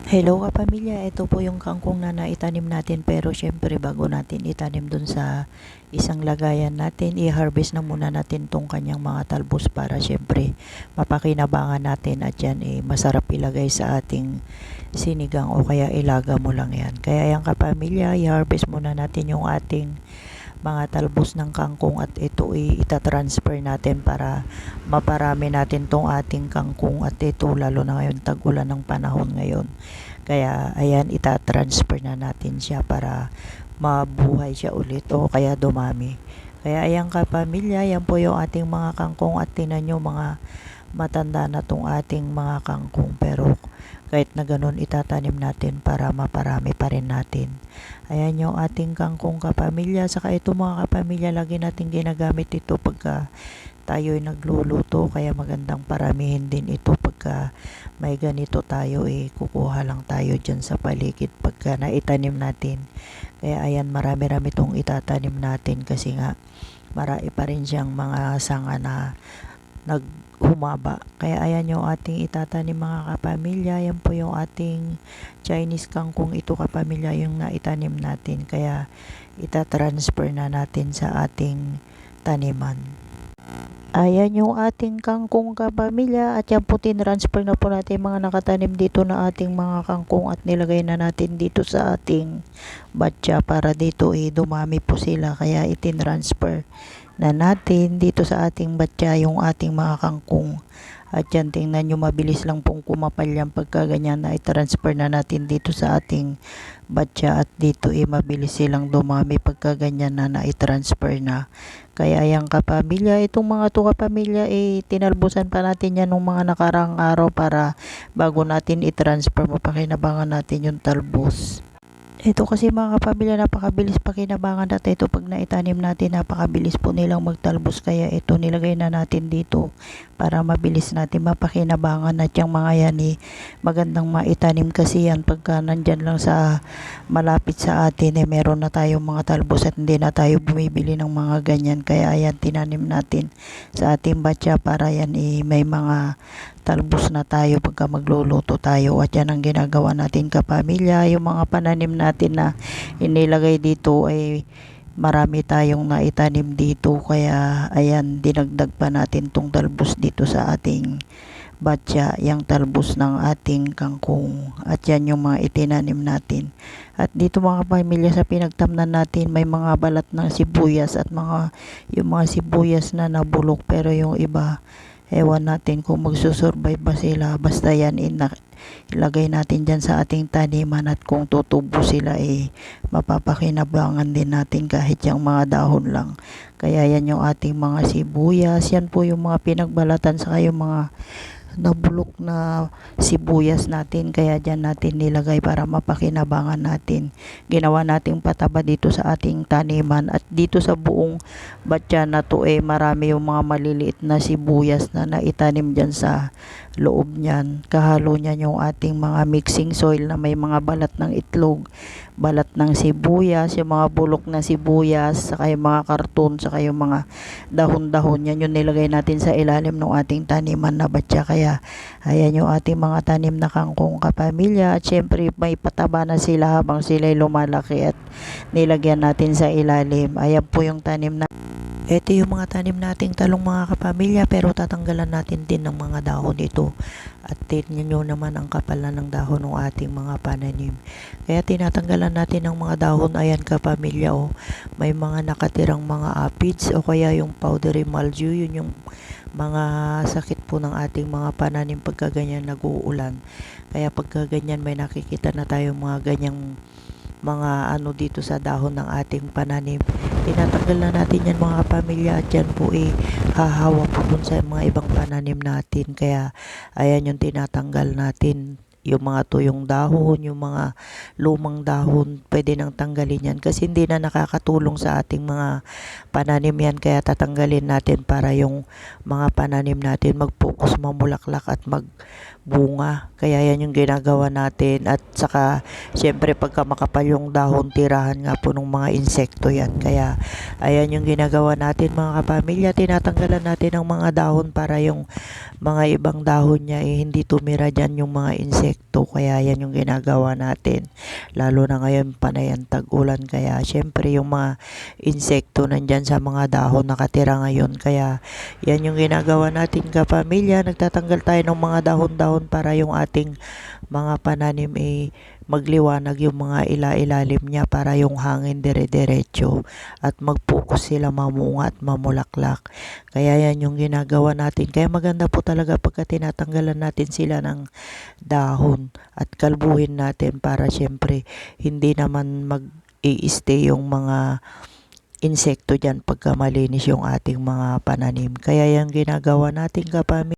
Hello kapamilya, ito po yung kangkong na naitanim natin, pero syempre bago natin itanim dun sa isang lagayan natin, i-harvest na muna natin tong kanyang mga talbos para syempre mapakinabangan natin at yan masarap ilagay sa ating sinigang o kaya ilaga mo lang yan. Kaya yan kapamilya, i-harvest muna natin yung ating mga talbos ng kangkong at ito itatransfer natin para maparami natin tong ating kangkong at ito lalo na ngayon tag-ulan ng panahon ngayon. Kaya ayan, itatransfer na natin siya para mabuhay siya ulit o kaya dumami. Kaya ayan kapamilya, yan po yung ating mga kangkong at tinan nyo mga matanda na tong ating mga kangkong, pero kahit na ganun itatanim natin para maparami pa rin natin. Ayan yung ating kangkong kapamilya. Saka ito mga kapamilya, lagi natin ginagamit ito pagka tayo ay nagluluto, kaya magandang paramihin din ito pagka may ganito tayo, kukuha lang tayo dyan sa paligid pagka naitanim natin. Kaya ayan, marami-rami itong itatanim natin kasi nga marami pa rin siyang mga sanga na naghumaba. Kaya ayan yung ating itatanim mga kapamilya. Yan po yung ating Chinese kangkong ito kapamilya, yung naitanim natin. Kaya itatransfer na natin sa ating taniman. Ayan yung ating kangkong kapamilya at yan po tinransfer na po natin mga nakatanim dito na ating mga kangkong at nilagay na natin dito sa ating batya para dito dumami po sila. Kaya itinransfer na natin dito sa ating batya yung ating mga kangkong. At yan, tingnan nyo, mabilis lang pong kumapal yan pagka ganyan na i-transfer na natin dito sa ating batya at dito mabilis silang dumami pagka ganyan na i-transfer na. Kaya ayan kapamilya, itong mga to kapamilya tinalbusan pa natin yan nung mga nakarang araw para bago natin i-transfer mapakinabangan natin yung talbos. Ito kasi mga kapamilya, napakabilis pakinabangan natin ito pag naitanim natin, napakabilis po nilang magtalbos. Kaya ito nilagay na natin dito para mabilis natin mapakinabangan at yung mga yan magandang maitanim kasi yan pagka nandyan lang sa malapit sa atin meron na tayong mga talbos at hindi na tayo bumibili ng mga ganyan. Kaya ayan, tinanim natin sa ating batya para yan may mga talbos na tayo pagka magluluto tayo. At yan ang ginagawa natin kapamilya, yung mga pananim natin na inilagay dito ay marami tayong naitanim dito. Kaya ayan, dinagdag pa natin tong talbos dito sa ating batya, yung talbos ng ating kangkong. At yan yung mga itinanim natin. At dito mga kapamilya sa pinagtamnan natin may mga balat ng sibuyas at yung mga sibuyas na nabulok, pero yung iba ewan natin kung magsusurvive ba sila. Basta yan ilagay natin dyan sa ating taniman at kung tutubo sila mapapakinabangan din natin kahit yung mga dahon lang. Kaya yan yung ating mga sibuyas. Yan po yung mga pinagbalatan sa yung mga nabulok na sibuyas natin, kaya dyan natin nilagay para mapakinabangan natin. Ginawa nating pataba dito sa ating taniman at dito sa buong batya na to marami yung mga maliliit na sibuyas na naitanim dyan sa loob niyan. Kahalo niyan yung ating mga mixing soil na may mga balat ng itlog, balat ng sibuyas, yung mga bulok na sibuyas, saka yung mga karton, saka yung mga dahon-dahon. Yan yung nilagay natin sa ilalim ng ating taniman na batya. Kaya ayan yung ating mga tanim na kangkong kapamilya. At syempre may pataba na sila habang sila'y lumalaki at nilagyan natin sa ilalim. Ayan po yung tanim na ito yung mga tanim nating talong mga kapamilya, pero tatanggalan natin din ng mga dahon ito. At tingnan nyo naman ang kapal na ng dahon ng ating mga pananim. Kaya tinatanggalan natin ng mga dahon. Ayan kapamilya, may mga nakatirang mga aphids o kaya yung powdery mildew. Yun yung mga sakit po ng ating mga pananim pagka ganyan nag-uulan. Kaya pagka ganyan may nakikita na tayo mga ganyang mga dito sa dahon ng ating pananim, tinatanggal na natin yan mga kapamilya at yan po hahawa po dun sa mga ibang pananim natin. Kaya ayan yung tinatanggal natin, yung mga tuyong dahon, yung mga lumang dahon, pwede nang tanggalin yan kasi hindi na nakakatulong sa ating mga pananim yan. Kaya tatanggalin natin para yung mga pananim natin mag-focus, mamulaklak at bunga. Kaya yan yung ginagawa natin. At saka, syempre pagka makapal yung dahon, tirahan nga po ng mga insekto yan. Kaya, ayan yung ginagawa natin mga kapamilya. Tinatanggalan natin ang mga dahon para yung mga ibang dahon niya hindi tumira dyan yung mga insekto. Kaya yan yung ginagawa natin. Lalo na ngayon panay ang tag-ulan. Kaya, syempre yung mga insekto nandyan sa mga dahon nakatira ngayon. Kaya, yan yung ginagawa natin kapamilya. Nagtatanggal tayo ng mga dahon-dahon para yung ating mga pananim magliwanag yung mga ilalim niya para yung hangin dire-diretso at mag-focus sila mamunga at mamulaklak. Kaya yan yung ginagawa natin. Kaya maganda po talaga pagka tinatanggalan natin sila ng dahon at kalbuhin natin para syempre hindi naman mag-i-stay yung mga insekto dyan pagka malinis yung ating mga pananim. Kaya yung ginagawa natin kapamilya.